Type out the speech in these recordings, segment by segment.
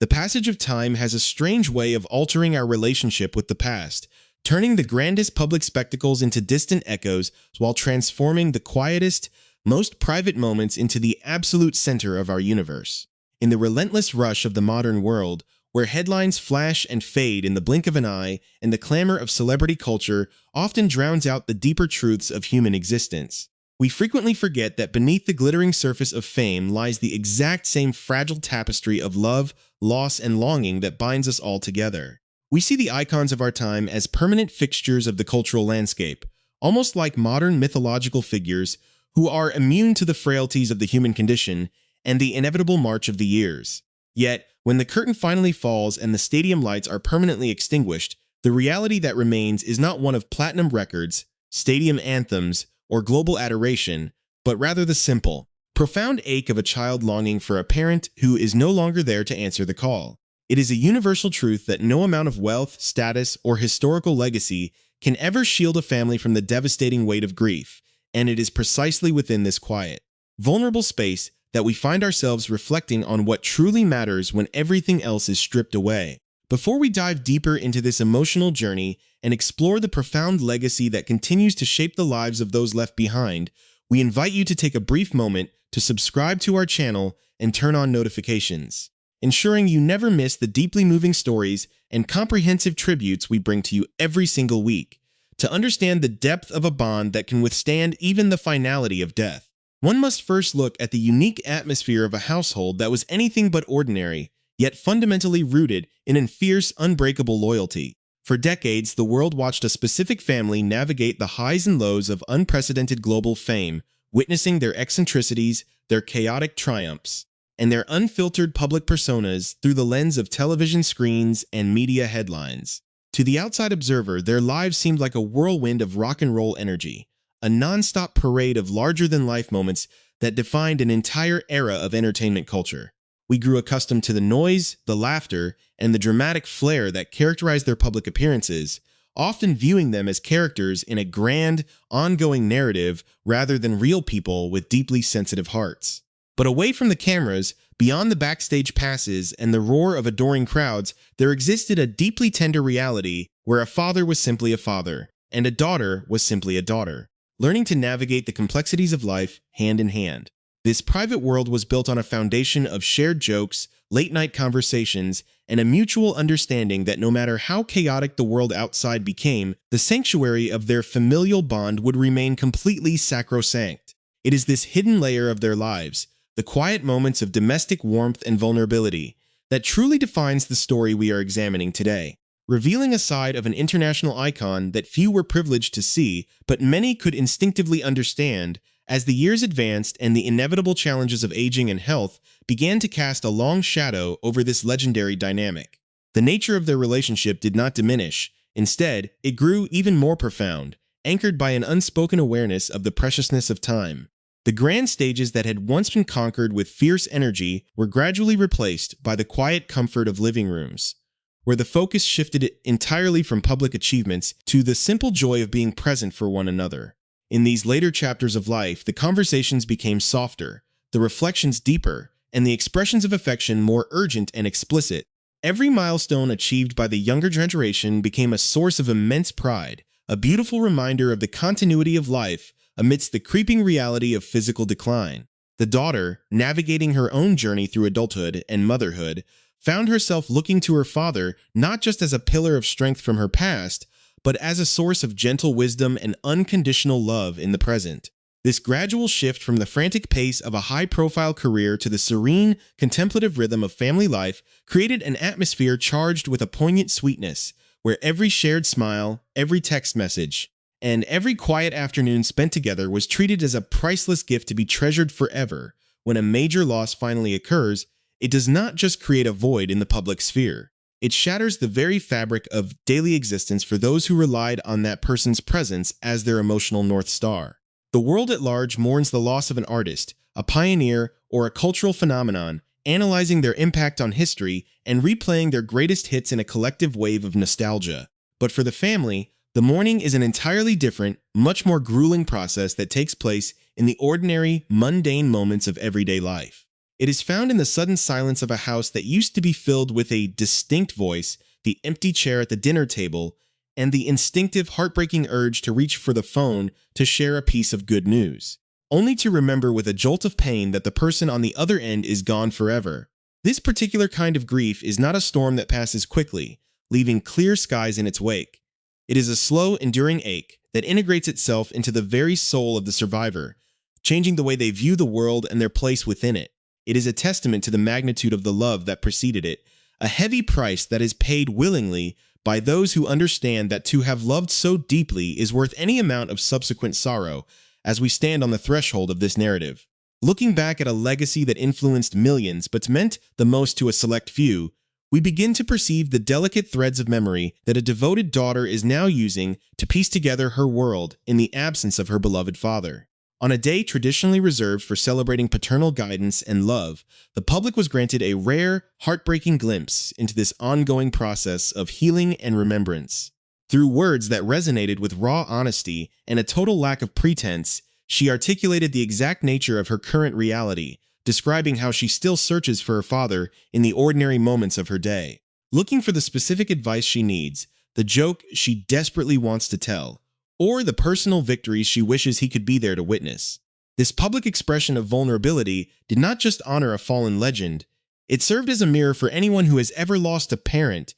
The passage of time has a strange way of altering our relationship with the past, turning the grandest public spectacles into distant echoes while transforming the quietest, most private moments into the absolute center of our universe. In the relentless rush of the modern world, where headlines flash and fade in the blink of an eye and the clamor of celebrity culture often drowns out the deeper truths of human existence, we frequently forget that beneath the glittering surface of fame lies the exact same fragile tapestry of love, loss, and longing that binds us all together. We see the icons of our time as permanent fixtures of the cultural landscape, almost like modern mythological figures who are immune to the frailties of the human condition and the inevitable march of the years. Yet, when the curtain finally falls and the stadium lights are permanently extinguished, the reality that remains is not one of platinum records, stadium anthems, or global adoration, but rather the simple, profound ache of a child longing for a parent who is no longer there to answer the call. It is a universal truth that no amount of wealth, status, or historical legacy can ever shield a family from the devastating weight of grief, and it is precisely within this quiet, vulnerable space that we find ourselves reflecting on what truly matters when everything else is stripped away. Before we dive deeper into this emotional journey and explore the profound legacy that continues to shape the lives of those left behind, we invite you to take a brief moment to subscribe to our channel and turn on notifications, ensuring you never miss the deeply moving stories and comprehensive tributes we bring to you every single week. To understand the depth of a bond that can withstand even the finality of death, one must first look at the unique atmosphere of a household that was anything but ordinary, yet fundamentally rooted in a fierce, unbreakable loyalty. For decades, the world watched a specific family navigate the highs and lows of unprecedented global fame, witnessing their eccentricities, their chaotic triumphs, and their unfiltered public personas through the lens of television screens and media headlines. To the outside observer, their lives seemed like a whirlwind of rock and roll energy, a non-stop parade of larger-than-life moments that defined an entire era of entertainment culture. We grew accustomed to the noise, the laughter, and the dramatic flair that characterized their public appearances, often viewing them as characters in a grand, ongoing narrative rather than real people with deeply sensitive hearts. But away from the cameras, beyond the backstage passes and the roar of adoring crowds, there existed a deeply tender reality where a father was simply a father, and a daughter was simply a daughter, learning to navigate the complexities of life hand in hand. This private world was built on a foundation of shared jokes, late-night conversations, and a mutual understanding that no matter how chaotic the world outside became, the sanctuary of their familial bond would remain completely sacrosanct. It is this hidden layer of their lives, the quiet moments of domestic warmth and vulnerability, that truly defines the story we are examining today, revealing a side of an international icon that few were privileged to see, but many could instinctively understand. As the years advanced and the inevitable challenges of aging and health began to cast a long shadow over this legendary dynamic, the nature of their relationship did not diminish. Instead, it grew even more profound, anchored by an unspoken awareness of the preciousness of time. The grand stages that had once been conquered with fierce energy were gradually replaced by the quiet comfort of living rooms, where the focus shifted entirely from public achievements to the simple joy of being present for one another. In these later chapters of life, the conversations became softer, the reflections deeper, and the expressions of affection more urgent and explicit. Every milestone achieved by the younger generation became a source of immense pride, a beautiful reminder of the continuity of life amidst the creeping reality of physical decline. The daughter, navigating her own journey through adulthood and motherhood, found herself looking to her father not just as a pillar of strength from her past, but as a source of gentle wisdom and unconditional love in the present. This gradual shift from the frantic pace of a high-profile career to the serene, contemplative rhythm of family life created an atmosphere charged with a poignant sweetness, where every shared smile, every text message, and every quiet afternoon spent together was treated as a priceless gift to be treasured forever. When a major loss finally occurs, it does not just create a void in the public sphere. It shatters the very fabric of daily existence for those who relied on that person's presence as their emotional North Star. The world at large mourns the loss of an artist, a pioneer, or a cultural phenomenon, analyzing their impact on history and replaying their greatest hits in a collective wave of nostalgia. But for the family, the mourning is an entirely different, much more grueling process that takes place in the ordinary, mundane moments of everyday life. It is found in the sudden silence of a house that used to be filled with a distinct voice, the empty chair at the dinner table, and the instinctive, heartbreaking urge to reach for the phone to share a piece of good news, only to remember with a jolt of pain that the person on the other end is gone forever. This particular kind of grief is not a storm that passes quickly, leaving clear skies in its wake. It is a slow, enduring ache that integrates itself into the very soul of the survivor, changing the way they view the world and their place within it. It is a testament to the magnitude of the love that preceded it, a heavy price that is paid willingly by those who understand that to have loved so deeply is worth any amount of subsequent sorrow, as we stand on the threshold of this narrative. Looking back at a legacy that influenced millions but meant the most to a select few, we begin to perceive the delicate threads of memory that a devoted daughter is now using to piece together her world in the absence of her beloved father. On a day traditionally reserved for celebrating paternal guidance and love, the public was granted a rare, heartbreaking glimpse into this ongoing process of healing and remembrance. Through words that resonated with raw honesty and a total lack of pretense, she articulated the exact nature of her current reality, describing how she still searches for her father in the ordinary moments of her day, looking for the specific advice she needs, the joke she desperately wants to tell, or the personal victories she wishes he could be there to witness. This public expression of vulnerability did not just honor a fallen legend, it served as a mirror for anyone who has ever lost a parent,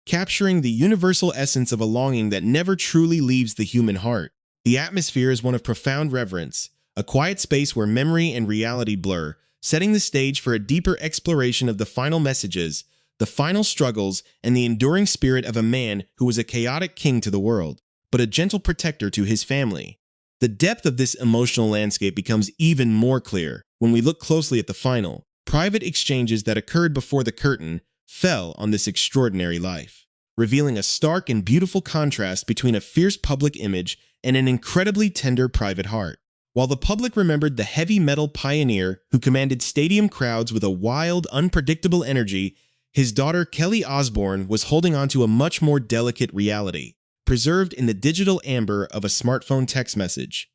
capturing the universal essence of a longing that never truly leaves the human heart. The atmosphere is one of profound reverence, a quiet space where memory and reality blur, setting the stage for a deeper exploration of the final messages, the final struggles, and the enduring spirit of a man who was a chaotic king to the world, but a gentle protector to his family. The depth of this emotional landscape becomes even more clear when we look closely at the final, private exchanges that occurred before the curtain fell on this extraordinary life, revealing a stark and beautiful contrast between a fierce public image and an incredibly tender private heart. While the public remembered the heavy metal pioneer who commanded stadium crowds with a wild, unpredictable energy, his daughter Kelly Osbourne was holding on to a much more delicate reality, preserved in the digital amber of a smartphone text message.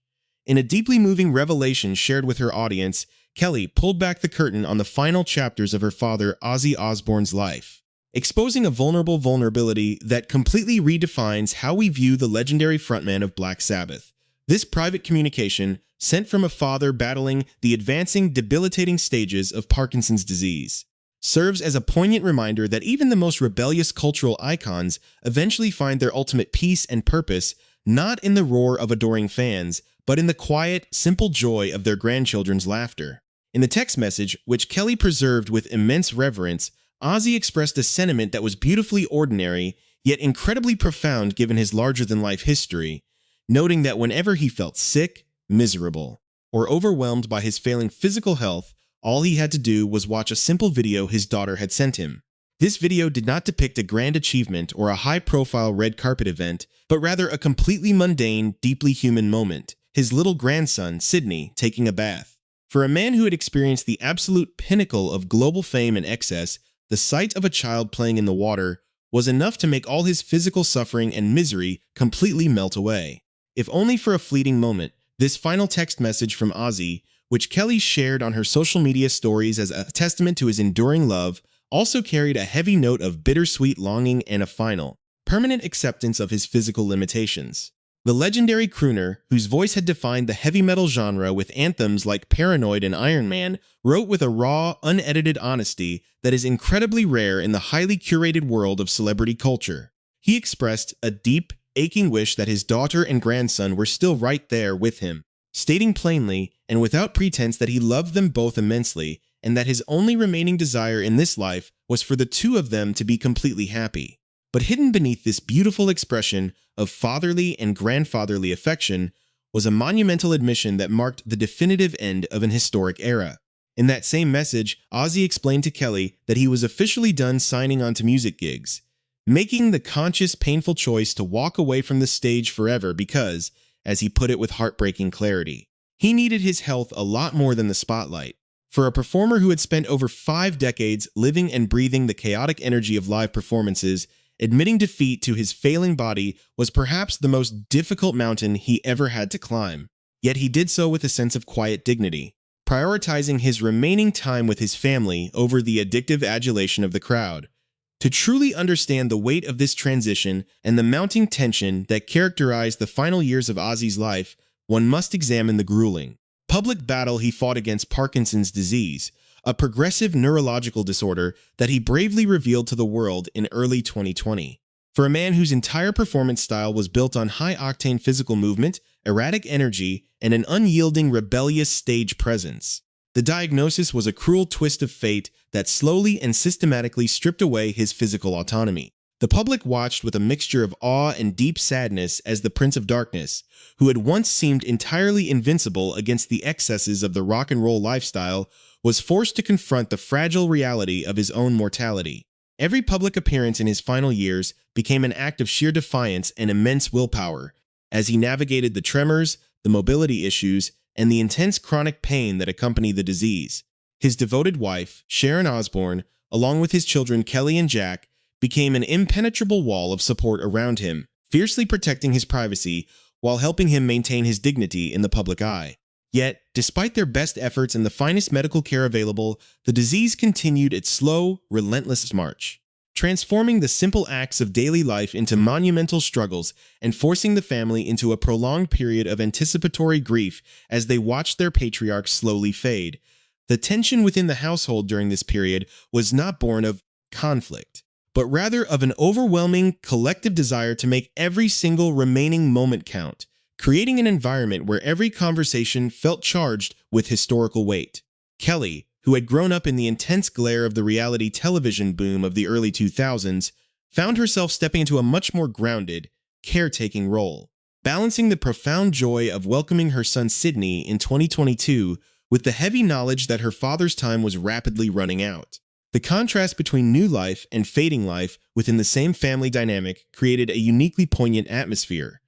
In a deeply moving revelation shared with her audience, Kelly pulled back the curtain on the final chapters of her father Ozzy Osbourne's life, exposing a vulnerability that completely redefines how we view the legendary frontman of Black Sabbath. This private communication, sent from a father battling the advancing, debilitating stages of Parkinson's disease, serves as a poignant reminder that even the most rebellious cultural icons eventually find their ultimate peace and purpose not in the roar of adoring fans, but in the quiet, simple joy of their grandchildren's laughter. In the text message, which Kelly preserved with immense reverence, Ozzy expressed a sentiment that was beautifully ordinary, yet incredibly profound given his larger-than-life history, noting that whenever he felt sick, miserable, or overwhelmed by his failing physical health, all he had to do was watch a simple video his daughter had sent him. This video did not depict a grand achievement or a high-profile red carpet event, but rather a completely mundane, deeply human moment, his little grandson, Sydney, taking a bath. For a man who had experienced the absolute pinnacle of global fame and excess, the sight of a child playing in the water was enough to make all his physical suffering and misery completely melt away. If only for a fleeting moment, this final text message from Ozzy, which Kelly shared on her social media stories as a testament to his enduring love, also carried a heavy note of bittersweet longing and a final, permanent acceptance of his physical limitations. The legendary crooner, whose voice had defined the heavy metal genre with anthems like Paranoid and Iron Man, wrote with a raw, unedited honesty that is incredibly rare in the highly curated world of celebrity culture. He expressed a deep, aching wish that his daughter and grandson were still right there with him, stating plainly and without pretense that he loved them both immensely and that his only remaining desire in this life was for the two of them to be completely happy. But hidden beneath this beautiful expression of fatherly and grandfatherly affection was a monumental admission that marked the definitive end of an historic era. In that same message, Ozzy explained to Kelly that he was officially done signing on to music gigs, making the conscious, painful choice to walk away from the stage forever because, as he put it with heartbreaking clarity, he needed his health a lot more than the spotlight. For a performer who had spent over 5 decades living and breathing the chaotic energy of live performances, admitting defeat to his failing body was perhaps the most difficult mountain he ever had to climb. Yet he did so with a sense of quiet dignity, prioritizing his remaining time with his family over the addictive adulation of the crowd. To truly understand the weight of this transition and the mounting tension that characterized the final years of Ozzy's life, one must examine the grueling public battle he fought against Parkinson's disease, a progressive neurological disorder that he bravely revealed to the world in early 2020. For a man whose entire performance style was built on high-octane physical movement, erratic energy, and an unyielding, rebellious stage presence, the diagnosis was a cruel twist of fate that slowly and systematically stripped away his physical autonomy. The public watched with a mixture of awe and deep sadness as the Prince of Darkness, who had once seemed entirely invincible against the excesses of the rock and roll lifestyle, was forced to confront the fragile reality of his own mortality. Every public appearance in his final years became an act of sheer defiance and immense willpower, as he navigated the tremors, the mobility issues, and the intense chronic pain that accompany the disease. His devoted wife, Sharon Osbourne, along with his children Kelly and Jack, became an impenetrable wall of support around him, fiercely protecting his privacy while helping him maintain his dignity in the public eye. Yet, despite their best efforts and the finest medical care available, the disease continued its slow, relentless march, transforming the simple acts of daily life into monumental struggles and forcing the family into a prolonged period of anticipatory grief as they watched their patriarch slowly fade. The tension within the household during this period was not born of conflict, but rather of an overwhelming collective desire to make every single remaining moment count, creating an environment where every conversation felt charged with historical weight. Kelly, who had grown up in the intense glare of the reality television boom of the early 2000s, found herself stepping into a much more grounded, caretaking role, balancing the profound joy of welcoming her son Sydney in 2022 with the heavy knowledge that her father's time was rapidly running out. The contrast between new life and fading life within the same family dynamic created a uniquely poignant atmosphere,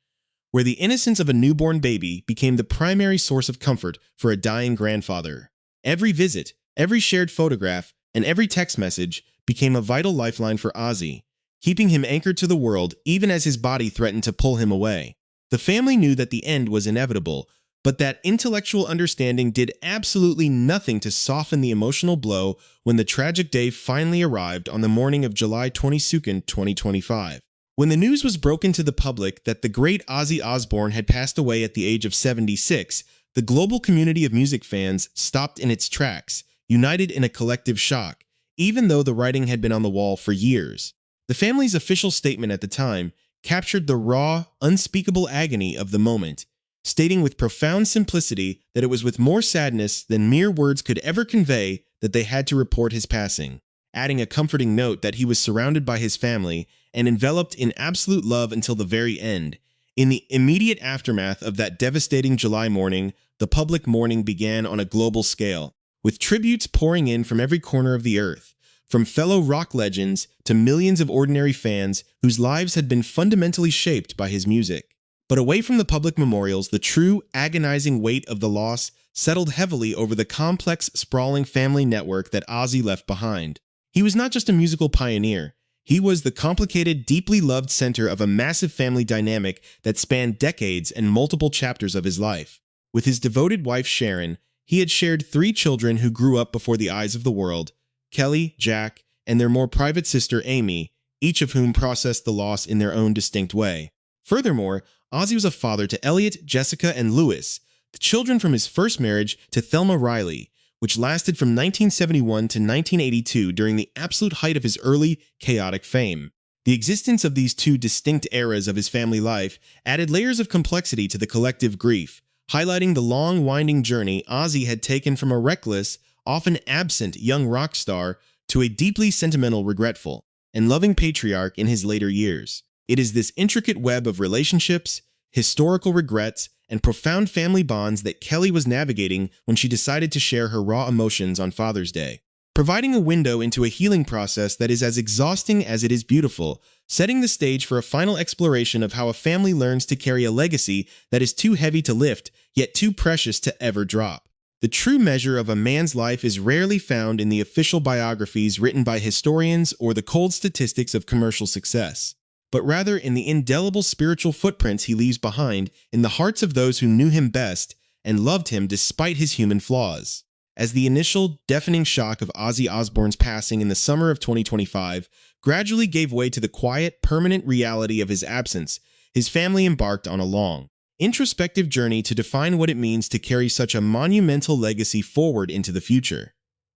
where the innocence of a newborn baby became the primary source of comfort for a dying grandfather. Every visit, every shared photograph, and every text message became a vital lifeline for Ozzy, keeping him anchored to the world even as his body threatened to pull him away. The family knew that the end was inevitable, but that intellectual understanding did absolutely nothing to soften the emotional blow when the tragic day finally arrived on the morning of July 22nd, 2025. When the news was broken to the public that the great Ozzy Osbourne had passed away at the age of 76, the global community of music fans stopped in its tracks, united in a collective shock, even though the writing had been on the wall for years. The family's official statement at the time captured the raw, unspeakable agony of the moment, stating with profound simplicity that it was with more sadness than mere words could ever convey that they had to report his passing, adding a comforting note that he was surrounded by his family and enveloped in absolute love until the very end. In the immediate aftermath of that devastating July morning, the public mourning began on a global scale, with tributes pouring in from every corner of the earth, from fellow rock legends to millions of ordinary fans whose lives had been fundamentally shaped by his music. But away from the public memorials, the true, agonizing weight of the loss settled heavily over the complex, sprawling family network that Ozzy left behind. He was not just a musical pioneer. He was the complicated, deeply loved center of a massive family dynamic that spanned decades and multiple chapters of his life. With his devoted wife Sharon, he had shared 3 children who grew up before the eyes of the world: Kelly, Jack, and their more private sister Amy, each of whom processed the loss in their own distinct way. Furthermore, Ozzy was a father to Elliot, Jessica, and Louis, the children from his first marriage to Thelma Riley, which lasted from 1971 to 1982 during the absolute height of his early, chaotic fame. The existence of these 2 distinct eras of his family life added layers of complexity to the collective grief, highlighting the long, winding journey Ozzy had taken from a reckless, often absent young rock star to a deeply sentimental, regretful, and loving patriarch in his later years. It is this intricate web of relationships, historical regrets, and profound family bonds that Kelly was navigating when she decided to share her raw emotions on Father's Day, providing a window into a healing process that is as exhausting as it is beautiful, setting the stage for a final exploration of how a family learns to carry a legacy that is too heavy to lift, yet too precious to ever drop. The true measure of a man's life is rarely found in the official biographies written by historians or the cold statistics of commercial success, but rather in the indelible spiritual footprints he leaves behind in the hearts of those who knew him best and loved him despite his human flaws. as the initial deafening shock of Ozzy Osbourne's passing in the summer of 2025 gradually gave way to the quiet, permanent reality of his absence. His family embarked on a long, introspective journey to define what it means to carry such a monumental legacy forward into the future.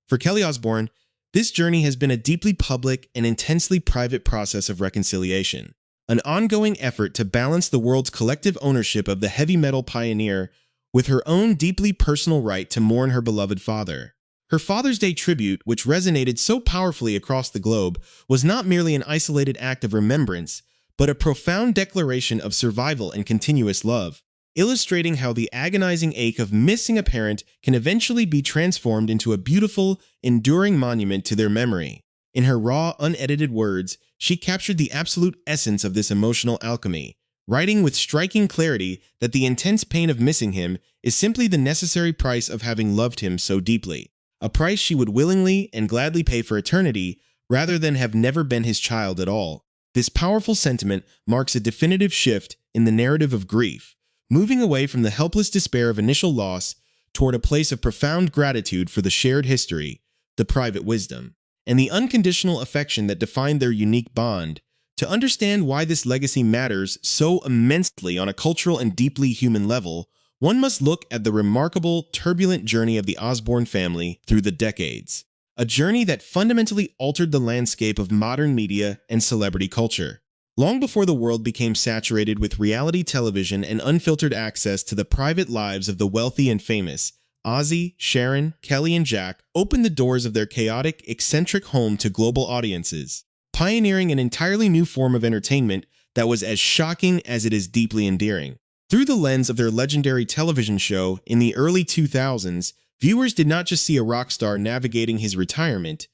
For Kelly Osbourne, this journey has been a deeply public and intensely private process of reconciliation, an ongoing effort to balance the world's collective ownership of the heavy metal pioneer with her own deeply personal right to mourn her beloved father. Her Father's Day tribute, which resonated so powerfully across the globe, was not merely an isolated act of remembrance, but a profound declaration of survival and continuous love, illustrating how the agonizing ache of missing a parent can eventually be transformed into a beautiful, enduring monument to their memory. In her raw, unedited words, she captured the absolute essence of this emotional alchemy, writing with striking clarity that the intense pain of missing him is simply the necessary price of having loved him so deeply, a price she would willingly and gladly pay for eternity rather than have never been his child at all. This powerful sentiment marks a definitive shift in the narrative of grief, moving away from the helpless despair of initial loss toward a place of profound gratitude for the shared history, the private wisdom, and the unconditional affection that defined their unique bond. To understand why this legacy matters so immensely on a cultural and deeply human level, one must look at the remarkable, turbulent journey of the Osbourne family through the decades. A journey that fundamentally altered the landscape of modern media and celebrity culture. Long before the world became saturated with reality television and unfiltered access to the private lives of the wealthy and famous, Ozzy, Sharon, Kelly, and Jack opened the doors of their chaotic, eccentric home to global audiences, pioneering an entirely new form of entertainment that was as shocking as it is deeply endearing. Through the lens of their legendary television show in the early 2000s, viewers did not just see a rock star navigating his retirement,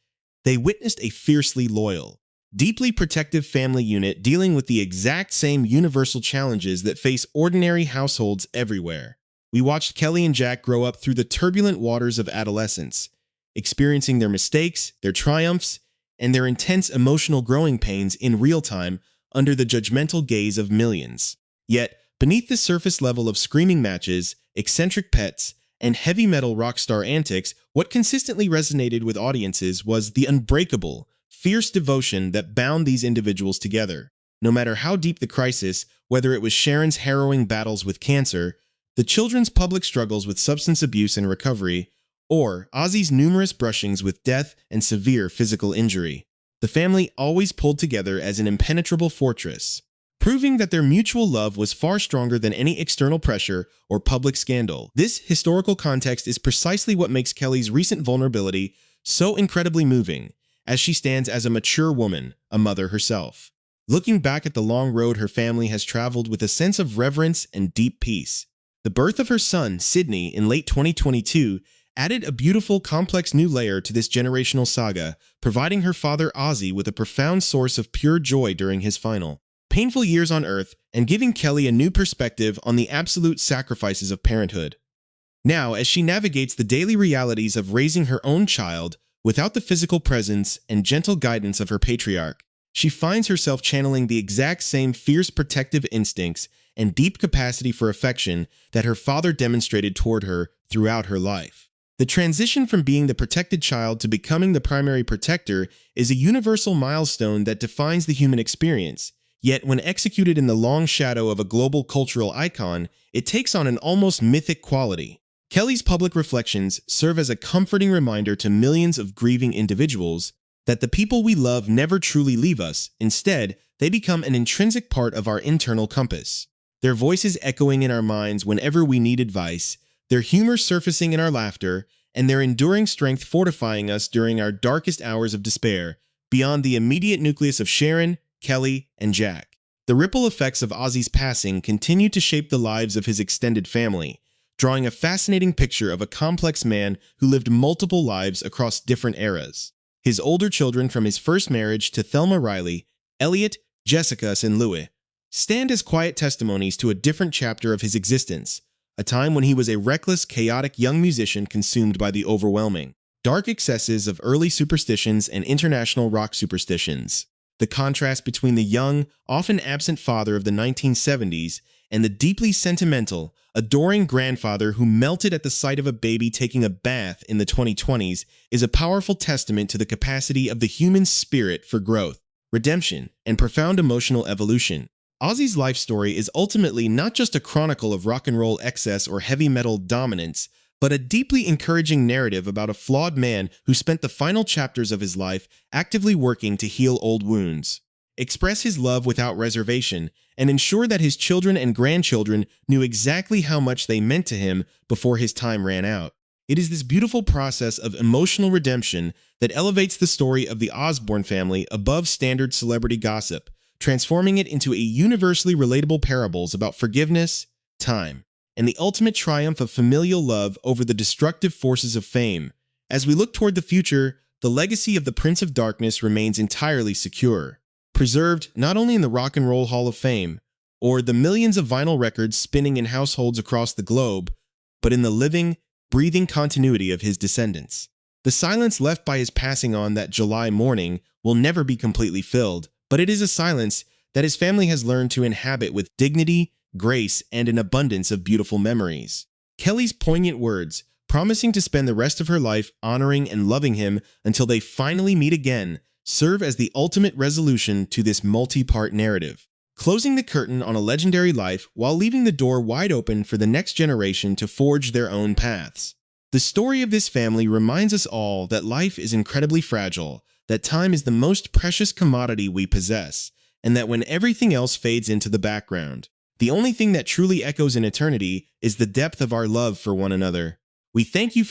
they witnessed a fiercely loyal, deeply protective family unit dealing with the exact same universal challenges that face ordinary households everywhere. We watched Kelly and Jack grow up through the turbulent waters of adolescence, experiencing their mistakes, their triumphs, and their intense emotional growing pains in real time under the judgmental gaze of millions. Yet, beneath the surface level of screaming matches, eccentric pets, and heavy metal rock star antics, what consistently resonated with audiences was the unbreakable, fierce devotion that bound these individuals together. No matter how deep the crisis, whether it was Sharon's harrowing battles with cancer, the children's public struggles with substance abuse and recovery, or Ozzy's numerous brushings with death and severe physical injury, the family always pulled together as an impenetrable fortress, proving that their mutual love was far stronger than any external pressure or public scandal. This historical context is precisely what makes Kelly's recent vulnerability so incredibly moving, as she stands as a mature woman, a mother herself, looking back at the long road her family has traveled with a sense of reverence and deep peace. The birth of her son, Sydney, in late 2022 added a beautiful, complex new layer to this generational saga, providing her father Ozzy with a profound source of pure joy during his final, painful years on Earth and giving Kelly a new perspective on the absolute sacrifices of parenthood. Now, as she navigates the daily realities of raising her own child without the physical presence and gentle guidance of her patriarch, she finds herself channeling the exact same fierce protective instincts and deep capacity for affection that her father demonstrated toward her throughout her life. The transition from being the protected child to becoming the primary protector is a universal milestone that defines the human experience. Yet, when executed in the long shadow of a global cultural icon, it takes on an almost mythic quality. Kelly's public reflections serve as a comforting reminder to millions of grieving individuals that the people we love never truly leave us. Instead, they become an intrinsic part of our internal compass. Their voices echoing in our minds whenever we need advice, their humor surfacing in our laughter, and their enduring strength fortifying us during our darkest hours of despair, beyond the immediate nucleus of Sharon, Kelly, and Jack. The ripple effects of Ozzy's passing continue to shape the lives of his extended family, drawing a fascinating picture of a complex man who lived multiple lives across different eras. His older children, from his first marriage to Thelma Riley, Elliot, Jessica, and Louis, stand as quiet testimonies to a different chapter of his existence, a time when he was a reckless, chaotic young musician consumed by the overwhelming, dark excesses of early superstitions and international rock superstitions. The contrast between the young, often absent father of the 1970s and the deeply sentimental, adoring grandfather who melted at the sight of a baby taking a bath in the 2020s is a powerful testament to the capacity of the human spirit for growth, redemption, and profound emotional evolution. Ozzy's life story is ultimately not just a chronicle of rock and roll excess or heavy metal dominance, but a deeply encouraging narrative about a flawed man who spent the final chapters of his life actively working to heal old wounds, express his love without reservation, and ensure that his children and grandchildren knew exactly how much they meant to him before his time ran out. It is this beautiful process of emotional redemption that elevates the story of the Osbourne family above standard celebrity gossip, transforming it into a universally relatable parables about forgiveness, time, and the ultimate triumph of familial love over the destructive forces of fame. As we look toward the future, the legacy of the Prince of Darkness remains entirely secure, preserved not only in the Rock and Roll Hall of Fame, or the millions of vinyl records spinning in households across the globe, but in the living, breathing continuity of his descendants. The silence left by his passing on that July morning will never be completely filled, but it is a silence that his family has learned to inhabit with dignity, grace, and an abundance of beautiful memories. Kelly's poignant words, promising to spend the rest of her life honoring and loving him until they finally meet again, serve as the ultimate resolution to this multi-part narrative, closing the curtain on a legendary life while leaving the door wide open for the next generation to forge their own paths. The story of this family reminds us all that life is incredibly fragile, that time is the most precious commodity we possess, and that when everything else fades into the background, the only thing that truly echoes in eternity is the depth of our love for one another. We thank you for